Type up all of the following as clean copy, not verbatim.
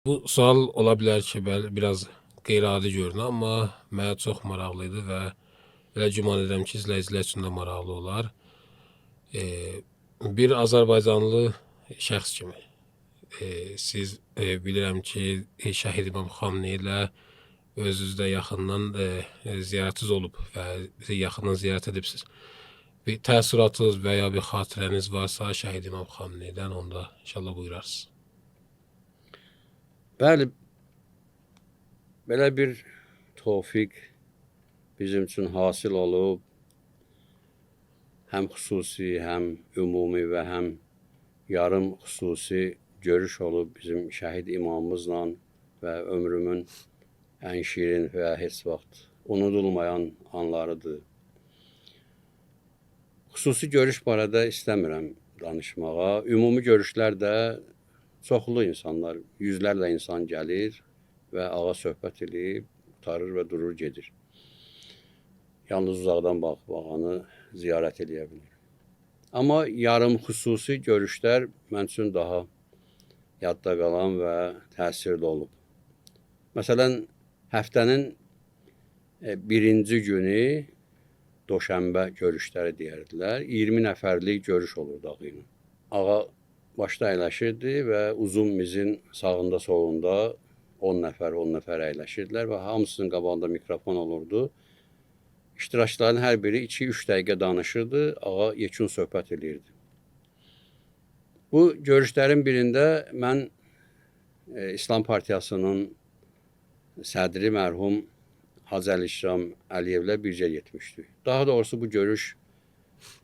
Bu sual ola bilər ki, biraz qeyri-adi görünür, amma mənə çox maraqlı idi və elə güman edirəm ki, izləyicilər üçün də maraqlı olar. Bir Azərbaycanlı şəxs kimi siz bilirəm ki, Şəhid İmam Xamneyi ilə özünüzdə yaxından ziyarətiniz olub və yaxından ziyarət edibsiz. Bir təəssüratınız və ya bir xatirəniz varsa Şəhid İmam Xamneyidən, onda inşallah buyurarsınız. Bəli, belə bir tövfiq bizim üçün hasil olub. Həm xüsusi, həm ümumi və həm yarım xüsusi görüş olub bizim şəhid imamımızla və ömrümün ən şirin və heç vaxt unudulmayan anlarıdır. Xüsusi görüş barədə istəmirəm danışmağa. Ümumi görüşlər də çoxlu insanlar, yüzlərlə insan gəlir və ağa söhbət edib, qutarır və durur gedir. Yalnız uzaqdan baxıb ağanı ziyarət edə bilir. Amma yarım xüsusi görüşlər mən üçün daha yadda qalan və təsirli olub. Məsələn, həftənin birinci günü Doşənbə görüşləri deyirdilər. 20 nəfərlik görüş olurdu ağı ilə. Ağa başda əyləşirdi və uzun mizin sağında solunda 10 nəfər əyləşirdilər və hamısının qabağında mikrofon olurdu. İştirakçıların hər biri 2-3 dəqiqə danışırdı, ağa yekun söhbət edirdi. Bu görüşlərin birində mən İslam Partiyasının sədri mərhum Hacı Əlişram Əliyevlə bircə getmişdik. Daha doğrusu bu görüş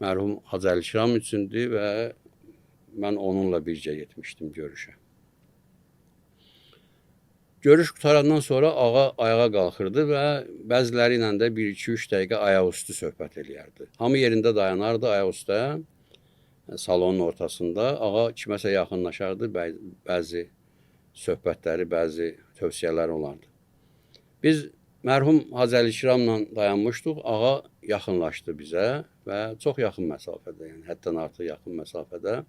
mərhum Hacı Əlişram üçündür və mən onunla bircə getmişdim görüşə. Görüş qutarandan sonra ağa ayağa qalxırdı və bəziləri ilə də 1-2-3 dəqiqə ayaqüstü söhbət eləyərdi. Hamı yerində dayanardı ayaqüstə, salonun ortasında. Ağa kiməsə yaxınlaşardı, bəzi söhbətləri, bəzi tövsiyələr olardı. Biz mərhum Hacı Əlişramla dayanmışdıq, ağa yaxınlaşdı bizə və çox yaxın məsafədə, yəni həddən artıq yaxın məsafədə.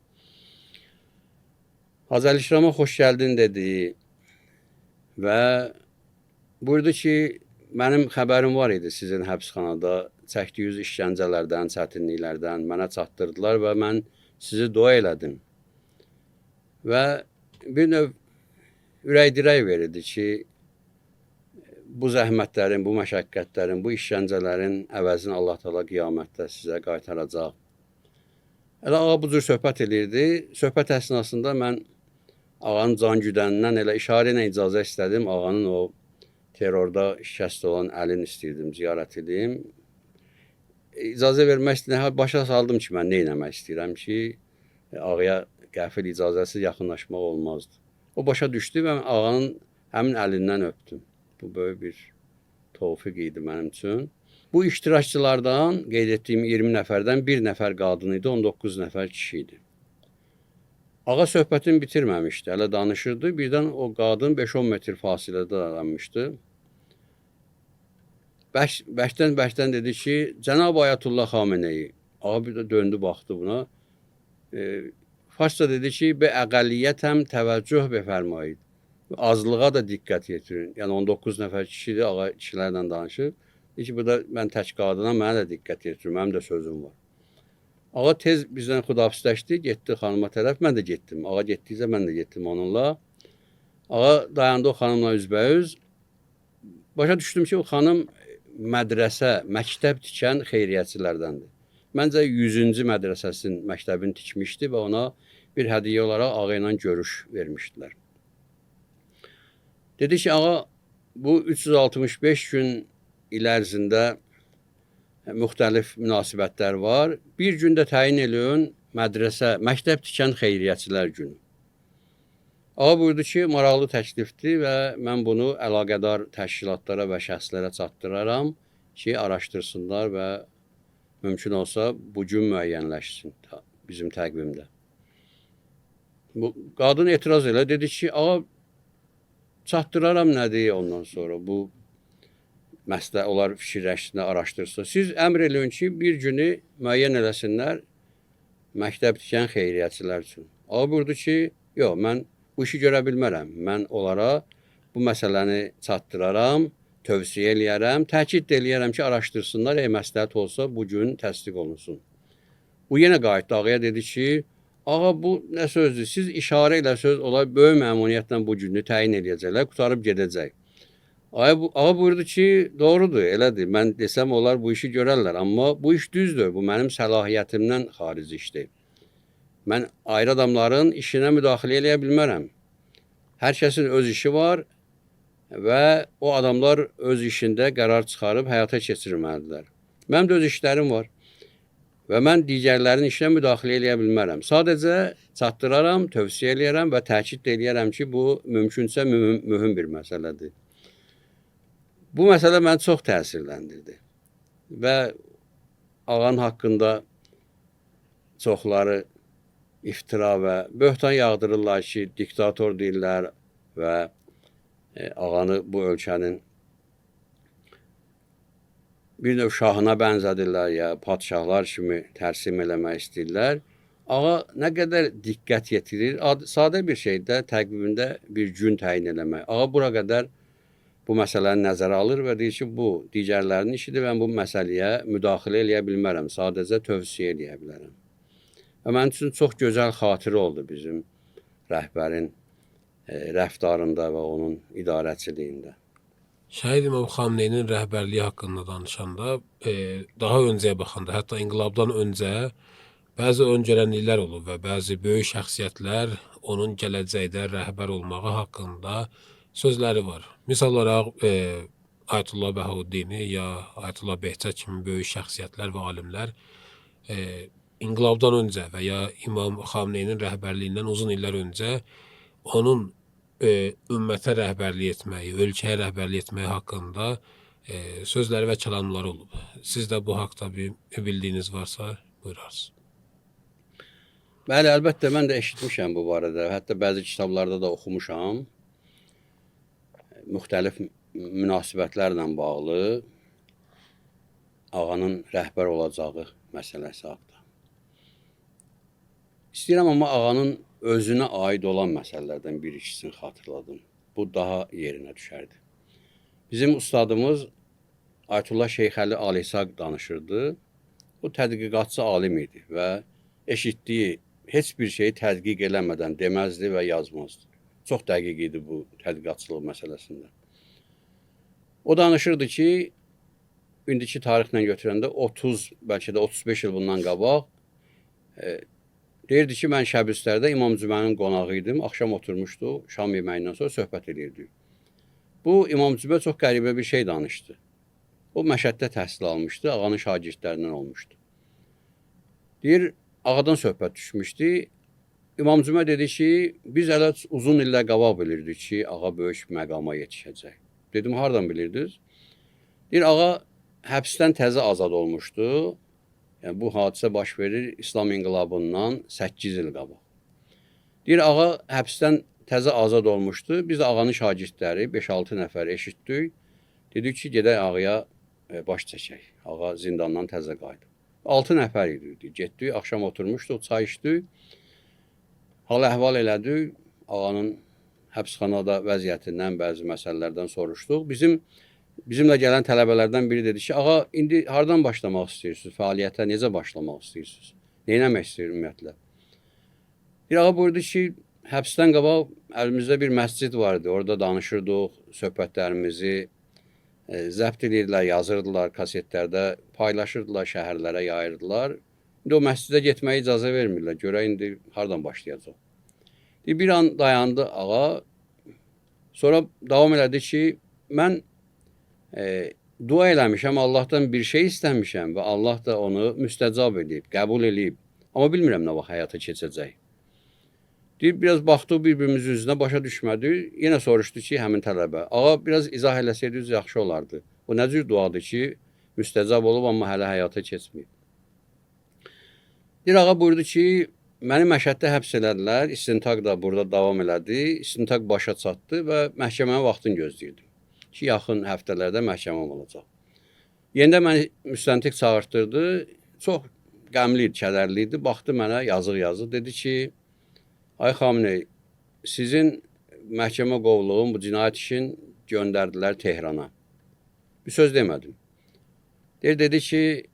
Hacı Əlişrama xoş gəldin dedi və buyurdu ki, mənim xəbərim var idi sizin həbsxanada çəkdiyiniz işgəncələrdən, çətinliklərdən mənə çatdırdılar və mən sizi dua elədim. Və bir növ ürək-dirək verirdi ki, bu zəhmətlərin, bu məşəqqətlərin, bu işgəncələrin əvəzini Allah Teala qiyamətdə sizə qaytaracaq. Elə ağa bu cür söhbət edirdi. Söhbət əsnasında mən ağanın can güdənindən elə işarə ilə icazə istədim. Ağanın o terrorda şikəst olan əlini istəyirdim, ziyarət edim. İcazə vermək istəyirəm. Başa saldım ki, mən nə eləmək istəyirəm ki, ağaya qəfil icazəsiz yaxınlaşmaq olmazdı. O başa düşdü və ağanın həmin əlindən öpdüm. Bu böyük bir tövfiq idi mənim üçün. Bu iştirakçılardan, qeyd etdiyim 20 nəfərdən 1 nəfər qadın idi, 19 nəfər kişi idi. Ağa söhbətini bitirməmişdi, hələ danışırdı. Birdən o qadın 5-10 metr fasilədə dayanmışdı. Bəkdən dedi ki, Cənab Ayətullah Xameneyi. Ağa bir də döndü, baxdı buna. Farsça dedi ki, be əqəlliyyətəm təvəccüh befərmayid. Azlığa da diqqət yetirin. Yəni 19 nəfər kişidir, ağa kişilərlə danışır. Deyir ki, burada mən tək qadına, mənə də diqqət yetirin, mənim də sözüm var. Ağa tez bizdən xudafisləşdi, getdi xanıma tərəf, mən də getdim. Ağa getdiyicə mən də getdim onunla. Ağa dayandı o xanımla üzbəüz. Başa düşdüm ki, o xanım mədrəsə, məktəb tikən xeyriyyətçilərdəndir. Məncə 100-cü mədrəsəsinin məktəbini tikmişdi və ona bir hədiyyə olaraq ağa ilə görüş vermişdilər. Dedi ki, ağa, bu 365 gün il ərzində müxtəlif münasibətlər var. Bir gündə təyin eləyin mədrəsə, məktəb tikən xeyriyyətçilər günü. Ağa buyurdu ki, maraqlı təklifdir və mən bunu əlaqədar təşkilatlara və şəxslərə çatdıraram ki, araşdırsınlar və mümkün olsa bu gün müəyyənləşsin bizim təqvimdə. Bu qadın etiraz elə, dedi ki, ağa, çatdıraram nədir ondan sonra bu məsələ onlar fikirləşsinlər, araşdırsın. Siz əmr eləyin ki, bir günü müəyyən eləsinlər məktəb tikən xeyriyyətçilər üçün. Ağa buyurdu ki, yox, mən bu işi görə bilmərəm. Mən onlara bu məsələni çatdıraram, tövsiyə eləyərəm, təkid eləyərəm ki, araşdırsınlar, məsləhət olsa bu gün təsdiq olunsun. Bu yenə qayıtdı ağaya dedi ki, ağa bu nə sözdür? Siz işarə ilə söz olar böyük məmnuniyyətlə bu günü təyin eləyəcəklər, qutarıb gedəcək. Ağa buyurdu ki, doğrudur, elədir. Mən desəm onlar bu işi görərlər, amma bu iş düzdür. Bu mənim səlahiyyətimdən xarici işdir. Mən ayrı adamların işinə müdaxilə eləyə bilmərəm. Hər kəsin öz işi var və o adamlar öz işində qərar çıxarıb həyata keçirməlidirlər. Mənim də öz işlərim var və mən digərlərin işinə müdaxilə eləyə bilmərəm. Sadəcə çatdıraram, tövsiyə eləyərəm və təkid eləyərəm ki, bu mümkünsə mühüm bir məsələdir. Bu məsələ məni çox təsirləndirdi və ağanın haqqında çoxları iftira və böhtan yağdırırlar ki, diktator deyirlər və ağanı bu ölkənin bir növ şahına bənzədirlər ya padşahlar kimi tərsim eləmək istəyirlər. Ağa nə qədər diqqət yetirir, sadə bir şeydə təqvimində bir gün təyin eləmək. Ağa bura qədər bu məsələni nəzərə alır və deyir ki, bu digərlərinin işidir, mən bu məsələyə müdaxilə eləyə bilmərəm, sadəcə tövsiyə eləyə bilərəm. Və mənim üçün çox gözəl xatirə oldu bizim rəhbərin rəftarında və onun idarəçiliyində. Şəhid İmam Xamneyinin rəhbərliyi haqqında danışanda, daha öncəyə baxanda, hətta inqilabdan öncə bəzi öncələnliklər olub və bəzi böyük şəxsiyyətlər onun gələcəkdə rəhbər olmağı haqqında sözləri var. Misal olaraq Ayətullah Bəhaüddini ya Ayətullah Behçət kimi böyük şəxsiyyətlər və alimlər inqilabdan öncə və ya İmam Xamneyinin rəhbərliyindən uzun illər öncə onun ümmətə rəhbərlik etməyi, ölkəyə rəhbərlik etməyi haqqında sözləri və kəlamları olub. Siz də bu haqda bir bildiyiniz varsa buyurarsınız. Bəli, əlbəttə mən də eşitmişəm bu barədə. Hətta bəzi kitablarda da oxumuşam. Müxtəlif münasibətlərlə bağlı ağanın rəhbər olacağı məsələsi haqda. İstəyirəm amma ağanın özünə aid olan məsələlərdən bir ikisini xatırladım. Bu daha yerinə düşərdi. Bizim ustadımız Ayətullah Şeyxəli Aleyhisaq danışırdı. O tədqiqatçı alim idi və eşitdiyi heç bir şeyi tədqiq eləmədən deməzdi və yazmazdı. Çox dəqiq idi bu tədqiqatçılıq məsələsində. O danışırdı ki, indiki tarixlə götürəndə 30, bəlkə də 35 il bundan qabaq deyirdi ki, mən Şəbistərdə İmam Cümənin qonağı idim. Axşam oturmuşduq, şam yeməyindən sonra söhbət edirdik. Bu İmam Cümə çox qəribə bir şey danışdı. O Məşəddə təhsil almışdı, ağanın şagirdlərindən olmuşdu. Deyir, ağadan söhbət düşmüşdü. İmam Cümə dedi ki, biz hələ uzun illər qabaq bilirdik ki, ağa böyük məqama yetişəcək. Dedim, hardan bilirdiniz? Deyir, ağa həbsdən təzə azad olmuşdu. Yəni, bu hadisə baş verir İslam inqilabından 8 il qabaq. Deyir, ağa həbsdən təzə azad olmuşdu. Biz də ağanın şagirdləri 5-6 nəfər eşitdik. Dedik ki, gedək ağaya baş çəkək. Ağa zindandan təzə qayıdıb. 6 nəfər idik. Getdik, axşam oturmuşduq, çay içdik. Hal-əhval elədik. Ağanın həbsxanada vəziyyətindən, bəzi məsələlərdən soruşduq. Bizimlə gələn tələbələrdən biri dedi ki, ağa, indi hardan başlamaq istəyirsiniz? Fəaliyyətə necə başlamaq istəyirsiniz? Nə etmək istəyir ümumiyyətlə? Bir ağa buyurdu ki, həbsdən qabaq əlimizdə bir məscid vardı. Orada danışırdıq, söhbətlərimizi zəbt edirlər, yazırdılar, kasetlərdə paylaşırdılar, şəhərlərə yayırdılar. İndi o məscidə getməyə icazə vermirlər. Görə indi hardan başlayacaq? Bir an dayandı ağa. Sonra davam elədi ki, mən dua eləmişəm, Allahdan bir şey istəmişəm və Allah da onu müstəcab edib, qəbul edib. Amma bilmirəm nə vaxt həyata keçəcək. Deyir, biraz baxdıq bir-birimizin üzünə, başa düşmədik. Yenə soruşdu ki, həmin tələbə, ağa biraz izah eləsəydiniz yaxşı olardı. O nə cür duadır ki, müstəcab olub, amma hələ həyata keçməyib. Deyir, ağa buyurdu ki, məni Məşəddə həbs elədilər, istintaq da burada davam elədi, istintaq başa çatdı və məhkəmənin vaxtını gözləyirdim ki, yaxın həftələrdə məhkəməm olacaq. Yenidə məni müstəntiq çağırtdırdı, çox qəmli idi, kədərli idi, baxdı mənə yazıq-yazıq, dedi ki, ay Xamney, sizin məhkəmə qovluğun bu cinayət işin göndərdilər Tehrana. Bir söz demədim. Dedi ki,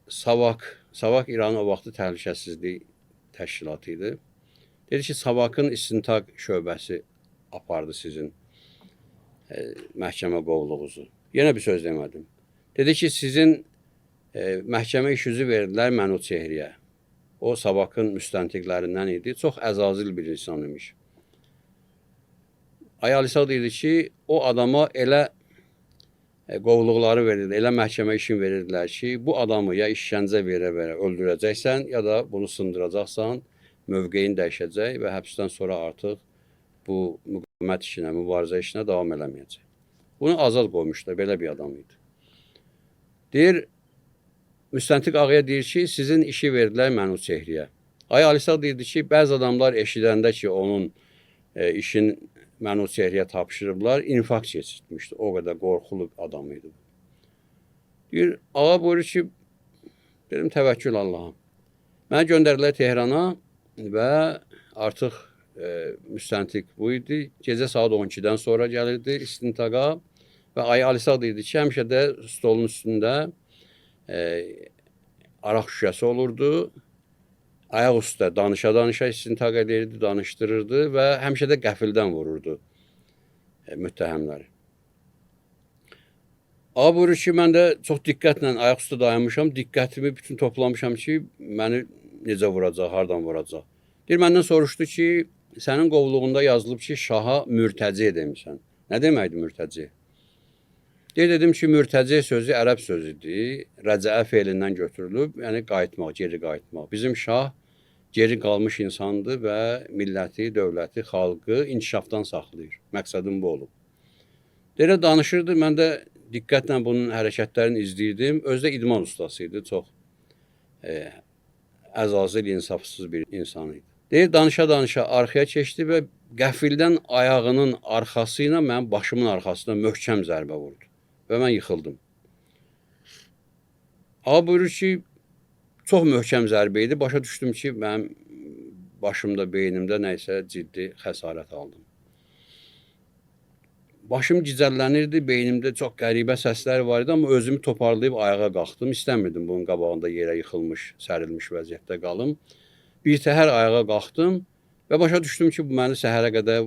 Savak İranın o vaxtı təhlükəsizlik təşkilatı idi. Dedi ki, Savakın istintaq şöbəsi apardı sizin məhkəmə qovluğunuzu. Yenə bir söz demədim. Dedi ki, sizin məhkəmə işinizi verdilər Mənut Çehriyə. O, Savakın müstəntiqlərindən idi. Çox əzazil bir insan imiş. Ayalisa deyirdi ki, o adama elə qovluqları verirdi, elə məhkəmə işin verirdilər ki, bu adamı ya işgəncə verə-verə öldürəcəksən, ya da bunu sındıracaqsan, mövqeyin dəyişəcək və həbsdən sonra artıq bu müqavimət işinə, mübarizə işinə davam eləməyəcək. Bunu azad qoymuşlar, belə bir adam idi. Deyir, müstəntiq ağaya deyir ki, sizin işi verdilər Mənut Çehriyə. Ayalisa deyirdi ki, bəzi adamlar eşidəndə ki, onun işin Mənut Çehriyə tapşırıblar, infarkt keçirtmişdi. O qədər qorxulu adam idi. Deyir, ağa buyurur ki, dedim, təvəkkül Allah'a. Mənə göndərdilər Tehrana və artıq müstəntiq bu idi. Gecə saat 12-dən sonra gəlirdi istintaqa və Ayalisa deyirdi ki, həmişə də stolun üstündə araq şüşəsi olurdu. Ayaq üstə danışa-danışa istintaq edirdi, danışdırırdı və həmişə də qəfildən vururdu müttəhəmləri. Ağa buyurur ki, mən də çox diqqətlə ayaq üstə dayanmışam, diqqətimi bütün toplamışam ki, məni necə vuracaq, hardan vuracaq. Deyir, məndən soruşdu ki, sənin qovluğunda yazılıb ki, şaha mürtəci demişsən. Nə deməkdir mürtəci? Deyir, dedim ki, mürtəci sözü ərəb sözüdür, rəcəə feilindən götürülüb, yəni qayıtmaq, geri qayıtmaq. Bizim şah geri qalmış insandır və milləti, dövləti, xalqı inkişafdan saxlayır. Məqsədim bu olub. Deyir, danışırdı, mən də diqqətlə bunun hərəkətlərini izləyirdim. Özü də idman ustası idi, çox əzazil, insafsız bir insan idi. Deyir, danışa-danışa arxaya keçdi və qəfildən ayağının arxası ilə mənim başımın arxasına möhkəm zərbə vurdu və mən yıxıldım. Ağa buyurur ki, çox möhkəm zərbə idi. Başa düşdüm ki, mənim başımda, beynimdə nəysə ciddi xəsarət aldım. Başım gicəllənirdi, beynimdə çox qəribə səslər var idi, amma özümü toparlayıb ayağa qalxdım. İstəmirdim bunun qabağında yerə yıxılmış, sərilmiş vəziyyətdə qalım. Bir təhər ayağa qalxdım və başa düşdüm ki, bu məni səhərə qədər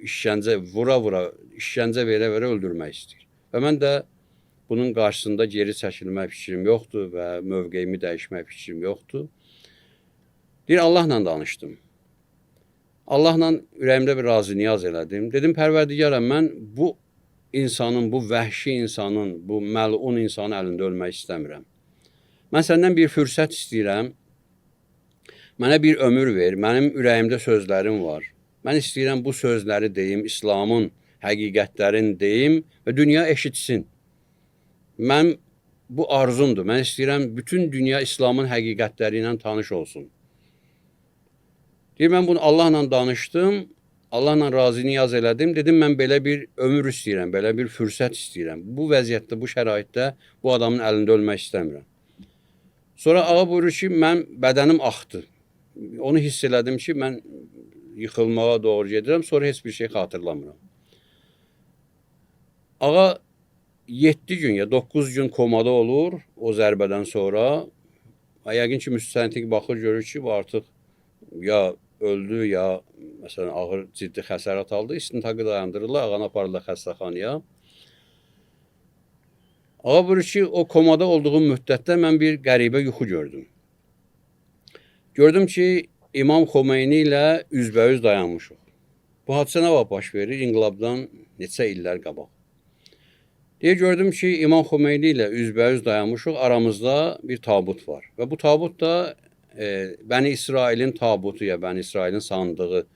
işgəncə vura-vura, işgəncə verə-verə öldürmək istəyir. Və mən də bunun qarşısında geri çəkilmək fikrim yoxdur və mövqeyimi dəyişmək fikrim yoxdur. Deyir, Allahla danışdım. Allahla ürəyimdə bir razı niyaz elədim. Dedim, Pərverdigaram, mən bu insanın, bu vəhşi insanın, bu məlun insanın əlində ölmək istəmirəm. Mən səndən bir fürsət istəyirəm. Mənə bir ömür ver. Mənim ürəyimdə sözlərim var. Mən istəyirəm bu sözləri deyim, İslamın həqiqətlərini deyim və dünya eşitsin. Mən bu arzumdur. Mən istəyirəm bütün dünya İslamın həqiqətləri ilə tanış olsun. Deyir, mən bunu Allahla danışdım, Allahla razı niyaz elədim. Dedim, mən belə bir ömür istəyirəm, belə bir fürsət istəyirəm. Bu vəziyyətdə, bu şəraitdə bu adamın əlində ölmək istəmirəm. Sonra ağa buyurur ki, mən bədənim axdı. Onu hiss elədim ki, mən yıxılmağa doğru gedirəm, sonra heç bir şey xatırlamıram. Ağa 7 gün ya 9 gün komada olur o zərbədən sonra. Yəqin ki, müstəntiq baxır, görür ki, bu artıq ya öldü, ya məsələn, ağır ciddi xəsarət aldı. İstintaqı dayandırırlar, ağanı aparırlar xəstəxanaya. Ağa buyurur ki, o komada olduğum müddətdə mən bir qəribə yuxu gördüm. Gördüm ki, İmam Xomeyni ilə üzbəüz dayanmışıq. Bu hadisə nə vaxt baş verir? İnqilabdan neçə illər qabaq. Deyə gördüm ki, İmam Xomeyni ilə üzbəüz dayanmışıq, aramızda bir tabut var. Və bu tabut da Bəni İsrailin tabutu ya Bəni İsrailin sandığı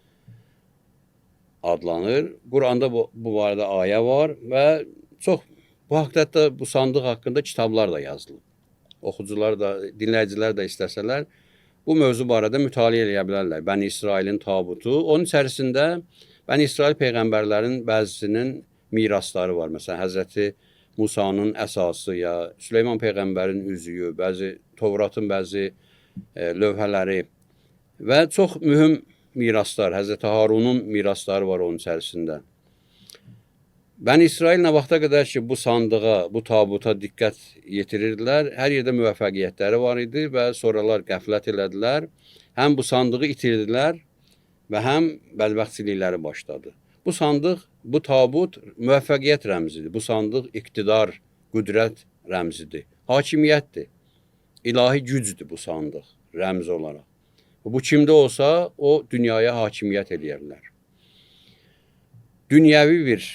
adlanır. Quranda bu barədə ayə var və çox bu haqda bu sandıq haqqında kitablar da yazılıb. Oxucular da, dinləyicilər də istəsələr bu mövzu barədə mütaliə edə bilərlər. Bəni İsrailin tabutu. Onun içərisində Bəni İsrail peyğəmbərlərin bəzisinin mirasları var. Məsələn, Həzrəti Musanın əsası ya Süleyman peyğəmbərin üzüyü, bəzi Tövratın bəzi lövhələri və çox mühüm miraslar, Həzrəti Harunun mirasları var onun içərisində. Bəni İsrail nə vaxta qədər ki, bu sandığa, bu tabuta diqqət yetirirdilər, hər yerdə müvəffəqiyyətləri var idi və sonralar qəflət elədilər. Həm bu sandığı itirdilər və həm bədbəxtçilikləri başladı. Bu sandıq, bu tabut müvəffəqiyyət rəmzidir. Bu sandıq iqtidar, qüdrət rəmzidir. Hakimiyyətdir. İlahi gücdür bu sandıq rəmz olaraq. Bu kimdə olsa, o dünyaya hakimiyyət eləyərlər. Dünyəvi bir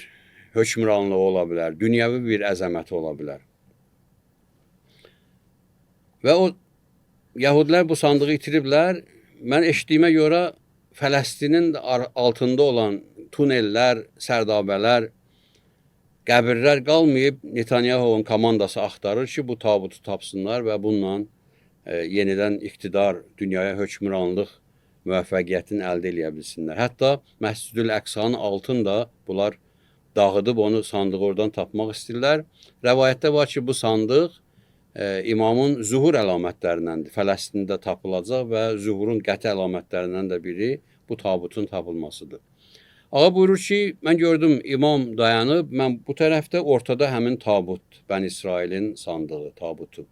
hökmranlığı ola bilər, dünyəvi bir əzəməti ola bilər. Və o Yahudilər bu sandığı itiriblər. Mən eşitdiyimə görə Fələstinin altında olan tunellər, sərdabələr, qəbirlər qalmayıb. Netanyahu'nun komandası axtarır ki, bu tabutu tapsınlar və bununla yenidən iqtidar, dünyaya hökmranlıq müvəffəqiyyətini əldə edə bilsinlər. Hətta Məscid-ül Əqsanın altında bunlar dağıdıb onu sandığı oradan tapmaq istəyirlər. Rəvayətdə var ki, bu sandıq imamın zuhur əlamətlərindəndir. Fələstində tapılacaq və zuhurun qəti əlamətlərindən də biri bu tabutun tapılmasıdır. Ağa buyurur ki, mən gördüm imam dayanıb, mən bu tərəfdə ortada həmin tabut, Bəni İsrailin sandığı, tabutu.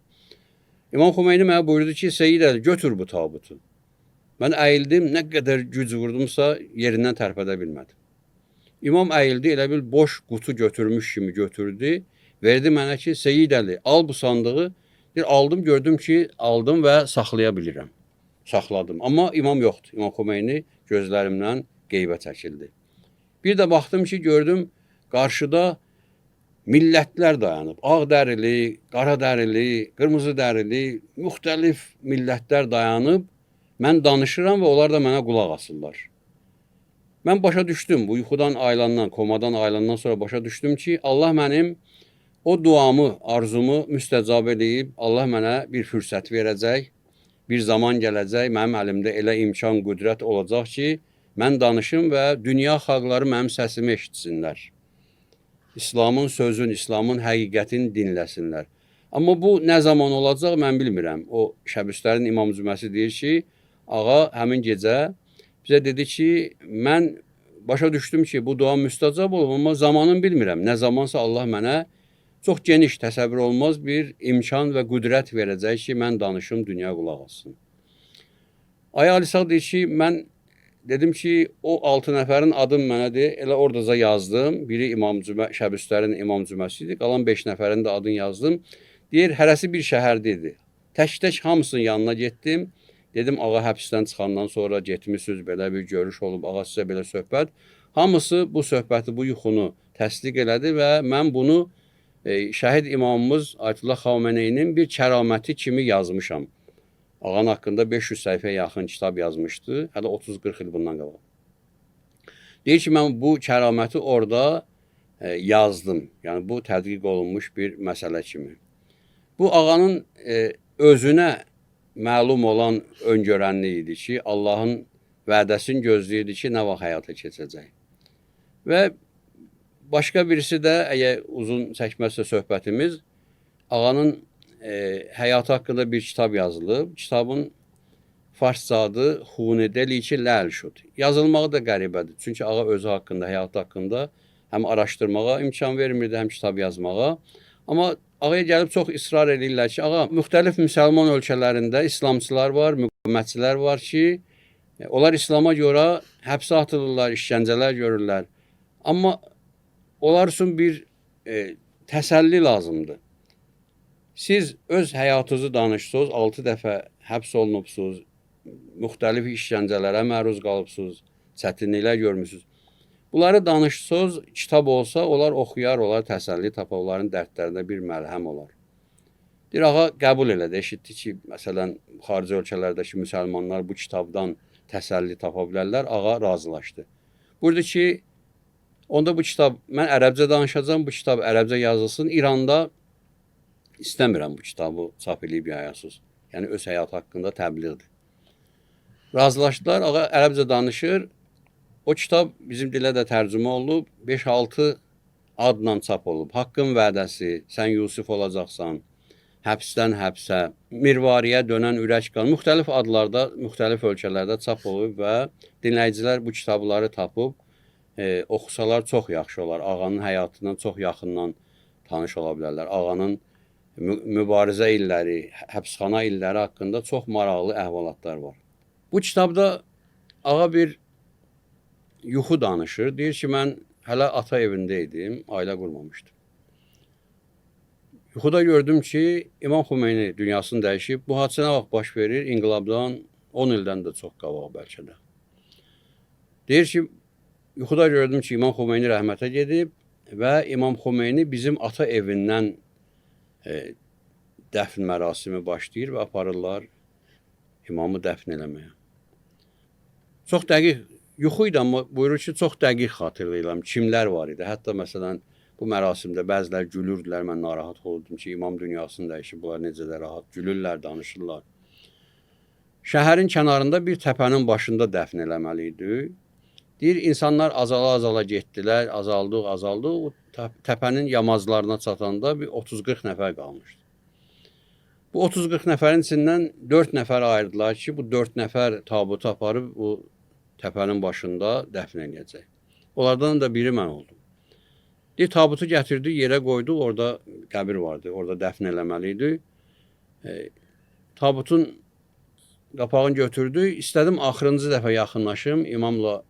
İmam Xümeyni mənə buyurdu ki, Seyyid Əli, götür bu tabutu. Mən əyildim, nə qədər güc vurdumsa yerindən tərpədə bilmədim. İmam əyildi, elə bil boş qutu götürmüş kimi götürdü. Verdi mənə ki, Seyyid Əli, al bu sandığı. Aldım, gördüm ki, aldım və saxlaya bilirəm. Saxladım. Amma imam yoxdur. İmam Xümeyni gözlərimdən qeybə çəkildi. Bir də baxdım ki, gördüm, qarşıda millətlər dayanıb. Ağ dərili, qara dərili, qırmızı dərili, müxtəlif millətlər dayanıb. Mən danışıram və onlar da mənə qulaq asırlar. Mən başa düşdüm, bu yuxudan ayılandan, komadan ayılandan sonra başa düşdüm ki, Allah mənim o duamı, arzumu müstəcab edib, Allah mənə bir fürsət verəcək, bir zaman gələcək, mənim əlimdə elə imkan, qüdrət olacaq ki, mən danışım və dünya xalqları mənim səsimi eşitsinlər. İslamın sözün, İslamın həqiqətini dinləsinlər. Amma bu nə zaman olacaq, mən bilmirəm. O Şəbüstlərin İmam Züməsi deyir ki, ağa həmin gecə bizə dedi ki, mən başa düşdüm ki, bu dua müstəcab olub, amma zamanını bilmirəm. Nə zamansa Allah mənə çox geniş, təsəvvür olmaz bir imkan və qüdrət verəcək ki, mən danışım, dünya qulaq assın. Aya Alisaq deyir ki, mən dedim ki, o 6 nəfərin adım mənədir, elə oradaca yazdım. Biri Şəbüstlərin İmam Züməsi idi, qalan 5 nəfərin də adını yazdım. Deyir, hərəsi bir şəhərdə idi. Tək-tək hamısının yanına getdim. Dedim, ağa həbsdən çıxandan sonra getmişsiniz, belə bir görüş olub, ağa sizə belə söhbət. Hamısı bu söhbəti, bu yuxunu təsdiq elədi və mən bunu şəhid imamımız Ayətullah Xameneyinin bir kəraməti kimi yazmışam. Ağanın haqqında 500 səhifəyə yaxın kitab yazmışdı. Hələ 30-40 il bundan qabaq. Deyir ki, mən bu kəraməti orada yazdım. Yəni, bu tədqiq olunmuş bir məsələ kimi. Bu ağanın özünə məlum olan öngörənliyi idi ki, Allahın vədəsini gözləyirdi ki, nə vaxt həyata keçəcək. Və başqa birisi də, əgər uzun çəkməzsə söhbətimiz, ağanın həyatı haqqında bir kitab yazılıb. Kitabın farsça adı Xunedeli-ki Ləlşud. Yazılmağı da qəribədir. Çünki ağa özü haqqında, həyatı haqqında həm araşdırmağa imkan vermirdi, həm kitab yazmağa. Amma ağaya gəlib çox israr edirlər ki, ağa, müxtəlif müsəlman ölkələrində İslamçılar var, müqavimətçilər var ki, onlar İslama görə həbsə atılırlar, işgəncələr görürlər. Amma onlar üçün bir təsəlli lazımdır. Siz öz həyatınızı danışsınız, 6 dəfə həbs olunubsunuz, müxtəlif işgəncələrə məruz qalıbsınız, çətinliklər görmüsünüz. Bunları danışsınız, kitab olsa, onlar oxuyar, onlar təsəlli tapar, onların dərdlərində bir məlhəm olar. Deyir, ağa qəbul elədi, eşitdi ki, məsələn, xarici ölkələrdəki müsəlmanlar bu kitabdan təsəlli tapa bilərlər, ağa razılaşdı. Buyurdu ki, onda bu kitab, mən ərəbcə danışacağım, bu kitab ərəbcə yazılsın, İranda istəmirəm bu kitabı çap edib yayasız. Yəni, öz həyatı haqqında təbliğdir. Razılaşdılar, ağa ərəbcə danışır. O kitab bizim dilə də tərcümə olub, 5-6 adla çap olub. Haqqın vədəsi, sən Yusuf olacaqsan, həbsdən həbsə, mirvariyə dönən ürək qanı müxtəlif adlarda, müxtəlif ölkələrdə çap olub və dinləyicilər bu kitabları tapıb oxusalar çox yaxşı olar. Ağanın həyatından çox yaxından tanış ola bilərlər. Ağanın mübarizə illəri, həbsxana illəri haqqında çox maraqlı əhvalatlar var. Bu kitabda ağa bir yuxu danışır. Deyir ki, mən hələ ata evində idim, ailə qurmamışdım. Yuxuda gördüm ki, İmam Xomeyni dünyasını dəyişib. Bu hadisə nə vaxt baş verir? İnqilabdan 10 ildən də çox qabaq bəlkə də. Deyir ki, yuxuda gördüm ki, İmam Xomeyni rəhmətə gedib və İmam Xomeyni bizim ata evindən dəfn mərasimi başlayır və aparırlar imamı dəfn eləməyə. Çox dəqiq yuxu idi, amma buyurur ki, çox dəqiq xatırlayıram. Kimlər var idi? Hətta məsələn, bu mərasimdə bəzilər gülürdülər, mən narahat olurdum ki, imam dünyasını dəyişib, bunlar necə də rahat gülürlər, danışırlar. Şəhərin kənarında bir təpənin başında dəfn eləməli idi. Deyir, insanlar azala-azala getdilər, azaldı. O təpənin yamazlarına çatanda bir 30-40 nəfər qalmışdı. Bu 30-40 nəfərin içindən 4 nəfər ayırdılar ki, bu 4 nəfər tabutu aparıb bu təpənin başında dəfn edəcək. Onlardan da biri mən oldum. Deyir, tabutu gətirdi, yerə qoydu, orada qəbir vardı, orada dəfn eləməli idi. Tabutun qapağını götürdü, istədim axırıncı dəfə yaxınlaşım, imamla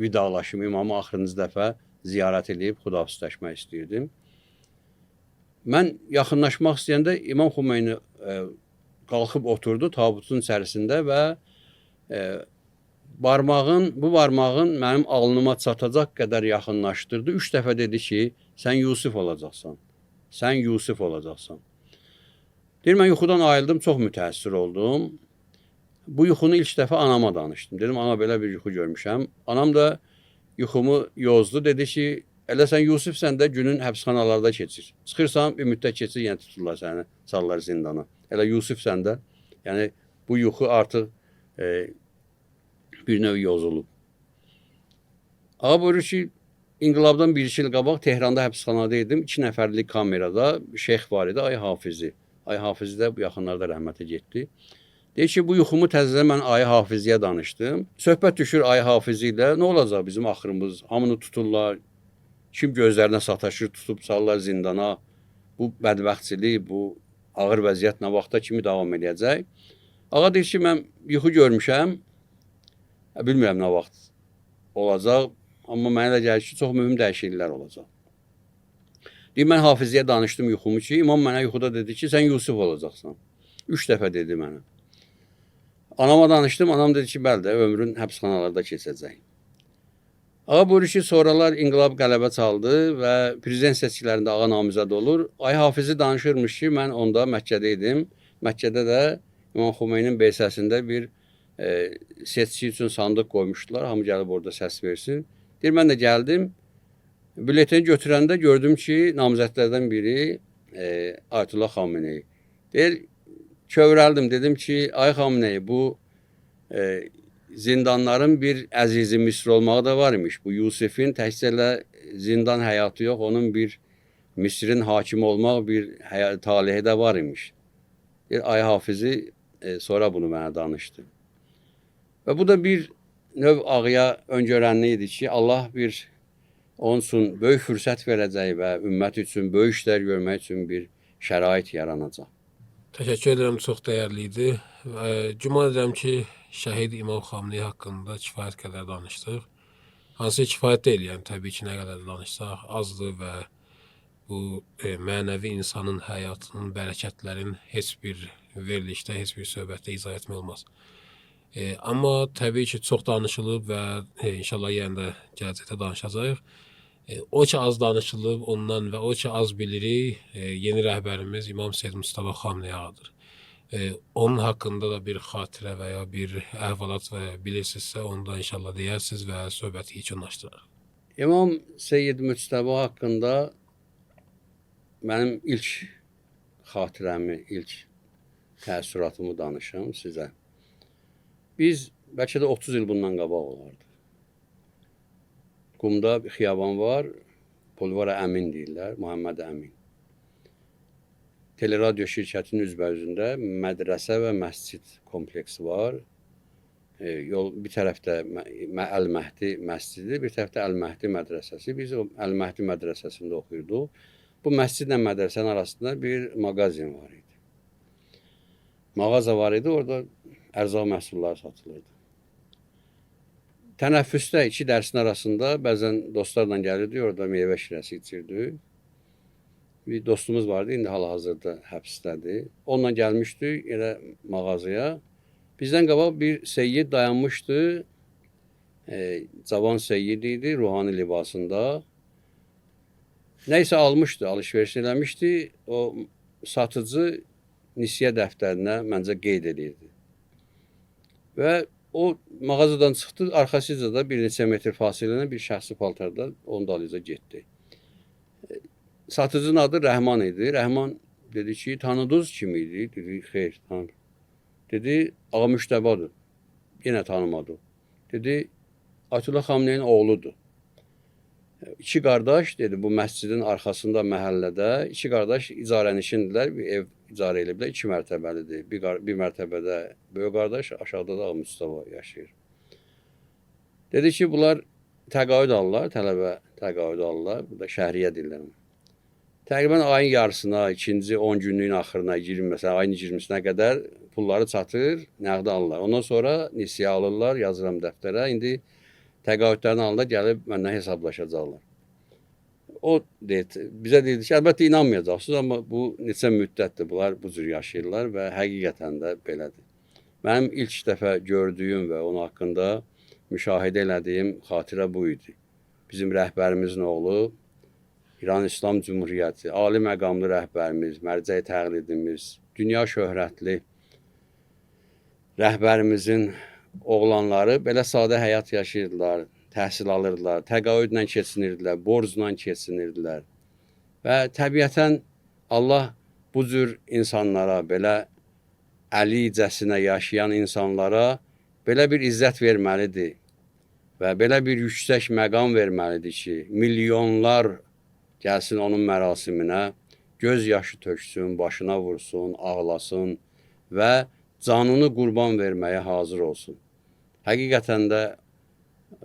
vidalaşım, imamı axırıncı dəfə ziyarət edib xudafisləşmək istəyirdim. Mən yaxınlaşmaq istəyəndə İmam Xomeyni qalxıb oturdu tabutun içərisində və bu barmağın mənim alnıma çatacaq qədər yaxınlaşdırdı. 3 dəfə dedi ki, sən Yusif olacaqsan. Sən Yusif olacaqsan. Deyir, mən yuxudan ayıldım, çox mütəəssir oldum. Bu yuxunu ilk dəfə anama danışdım. Dedim, ana belə bir yuxu görmüşəm. Anam da yuxumu yozdu. Dedi ki, elə sən Yusifsən də günün həbsxanalarda keçir. Çıxırsan, bir müddət keçir, yəni tuturlar səni, sallar zindana. Elə Yusifsən də, yəni bu yuxu artıq bir növ yozulub. Ağa buyurur ki, İnqilabdan 1-2 il qabaq Tehranda həbsxanada idim. 2 nəfərlik kamerada şeyx var idi, Ay Hafizi. Ay Hafizi də bu yaxınlarda rəhmətə getdi. Deyir ki, bu yuxumu təzədən mən Ay Hafiziyə danışdım. Söhbət düşür Ay Hafizi ilə. Nə olacaq bizim axırımız? Hamını tuturlar. Kim gözlərinə sataşır, tutub sallar zindana. Bu bədbəxtçilik, bu ağır vəziyyət nə vaxta kimi davam edəcək? Ağa deyir ki, mən yuxu görmüşəm. Bilmirəm nə vaxt olacaq, amma mənə də gəlir ki, çox mühüm dəyişikliklər olacaq. Deyir, mən Hafiziyə danışdım yuxumu ki, imam mənə yuxuda dedi ki, sən Yusuf olacaqsan. 3 dəfə dedi mənə. Anama danışdım, anam dedi ki, bəli də ömrün həbsxanalarda keçəcək. Ağa buyurur ki, sonralar inqilab qələbə çaldı və prezident seçkilərində ağa namizəd olur. Ay Hafizi danışırmış ki, mən onda Məkkədə idim. Məkkədə də İmam Xomeynin Beysəsində bir seçki üçün sandıq qoymuşdular. Hamı gəlib orada səs versin. Deyir, mən də gəldim. Bülletini götürəndə gördüm ki, namizədlərdən biri Ayətullah Xameneyi. Deyir, kövrəldim. Dedim ki, Ay Xameneyi, bu zindanların bir əzizi Misr olmağı da var imiş. Bu Yusifin təkcə ilə zindan həyatı yox, onun bir Misrin hakimi olmaq bir talihi də var imiş. Deyir, Ay Hafizi sonra bunu mənə danışdı. Və bu da bir növ ağaya öngörənli idi ki, Allah bir onun üçün böyük fürsət verəcək və ümmət üçün böyük işlər görmək üçün bir şərait yaranacaq. Təşəkkür edirəm, çox dəyərli idi. Güman edirəm ki, şəhid İmam Xameneyi haqqında kifayət qədər danışdıq. Hansı kifayət deyil, yəni təbii ki, nə qədər danışsaq azdır və bu mənəvi insanın həyatının, bərəkətlərin heç bir verilişdə, heç bir söhbətdə izah etmək olmaz. Amma təbii ki, çox danışılıb və inşallah yəni də gələcəkdə danışacağıq. O ki az danışılıb ondan və o ki az bilirik, yeni rəhbərimiz İmam Seyyid Mustafa Xameneyi ağadır. Onun haqqında da bir xatirə və ya bir əhvalat bilirsinizsə, onu da inşallah deyərsiniz və söhbəti yekunlaşdırarıq. İmam Seyyid Mustafa haqqında mənim ilk xatirəmi, ilk təəssüratımı danışım sizə. Biz bəlkə də 30 il bundan qabaq olardı. Qumda bir xiyaban var, Bulvara Əmin deyirlər, Muhammed Əmin. teleradio şirkətinin üzbəyüzündə mədrəsə və məscid kompleksi var. Yol bir tərəfdə Əl-Məhdi məscidi, bir tərəfdə Əl-Məhdi mədrəsəsi. Biz o Əl-Məhdi mədrəsəsində oxuyurduq. Bu məscidlə mədrəsənin arasında bir mağazin var idi. Mağaza var idi, orada ərzaq məhsulları satılırdı. Tənəffüsdə iki dərsin arasında bəzən dostlarla gəlirdi, orada meyvə şirəsi içirdi. Bir dostumuz vardı, indi hal-hazırda həbsdədir. Onunla gəlmişdik elə mağazaya. Bizdən qabaq bir seyyid dayanmışdı. Cavan seyyid idi, ruhani libasında. Nəysə almışdı, alışveriş eləmişdi. O satıcı nisiyə dəftərinə məncə qeyd edirdi. Və o mağazadan çıxdı, arxasıca da bir neçə metr fasilə bir şəxsi paltarda onun dalınca getdi. Satıcının adı Rəhman idi. Rəhman dedi ki, tanıdınız kim idi? Dedi, xeyr, tanıdım. Dedi, Ağa Müştəbadır. Yenə tanımadı. Dedi, Ayətullah Xamneyinin oğludur. İki qardaş, dedi, bu məscidin arxasında məhəllədə, iki qardaş icarənişindirlər, bir ev icarə ediblər, 2 mərtəbəlidir. Bir mərtəbədə böyük qardaş, aşağıda da Ağa Mustafa yaşayır. Dedi ki, bunlar təqaüd alırlar, tələbə təqaüd alırlar, bu da şəhriyə dillər. Təqribən ayın yarısına, ikinci 10 günlüyün axırına, məsələn, ayın 20-sinə qədər pulları çatır, nəğdə alırlar. Ondan sonra nisiyə alırlar, yazıram dəftərə. İndi təqaüdlərini alırlar, gəlib məndən hesablaşacaqlar. O bizə deyildi ki, əlbəttə inanmayacaqsınız, amma bu neçə müddətdir, bunlar bu cür yaşayırlar və həqiqətən də belədir. Mənim ilk dəfə gördüyüm və onun haqqında müşahidə elədiyim xatirə bu idi. Bizim rəhbərimizin oğlu, İran İslam Cümhuriyyəti, ali məqamlı rəhbərimiz, mərcəyi təqlidimiz, dünya şöhrətli rəhbərimizin oğlanları belə sadə həyat yaşayırdılar, təhsil alırdılar, təqaüdlə keçinirdilər, borcla keçinirdilər. Və təbiətən Allah bu cür insanlara, belə əlicəsinə yaşayan insanlara belə bir izzət verməlidir və belə bir yüksək məqam verməlidir ki, milyonlar gəlsin onun mərasiminə, göz yaşı töksün, başına vursun, ağlasın və canını qurban verməyə hazır olsun. Həqiqətən də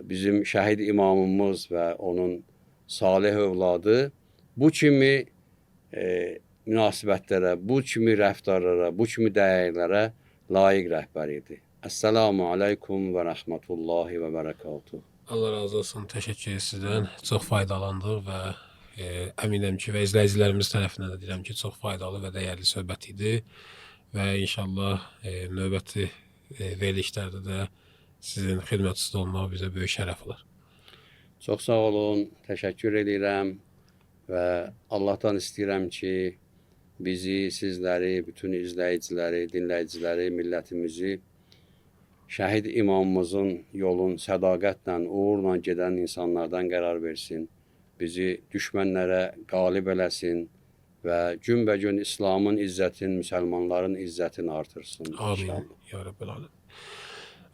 bizim şəhid imamımız və onun salih övladı bu kimi münasibətlərə, bu kimi rəftarlara, bu kimi dəyərlərə layiq rəhbər idi. Əssalamu aleykum və rəhmətullahi və bərəkatuhu. Allah razı olsun, təşəkkür sizdən. Çox faydalandıq və əminəm ki, və izləyicilərimiz tərəfindən də deyirəm ki, çox faydalı və dəyərli söhbət idi və inşallah növbəti verilişlərdə də sizin xidmətinizdə olmaq bizə böyük şərəf olar. Çox sağ olun, təşəkkür edirəm və Allahdan istəyirəm ki, bizi, sizləri, bütün izləyiciləri, dinləyiciləri, millətimizi şəhid imamımızın yolun sədaqətlə, uğurla gedən insanlardan qərar versin. Bizi düşmənlərə qalib eləsin və günbəgün İslamın izzətin, müsəlmanların izzətini artırsın. Amin. Ya Rabbil Aləm.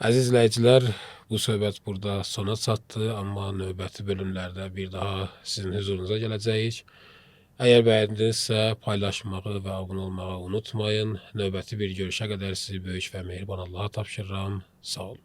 Əziz izləyicilər, bu söhbət burada sona çatdı, amma növbəti bölümlərdə bir daha sizin huzurunuza gələcəyik. Əgər bəyəndinizsə paylaşmağı və abunə olmağı unutmayın. Növbəti bir görüşə qədər sizi böyük və mehriban Allaha tapşırıram. Sağ olun.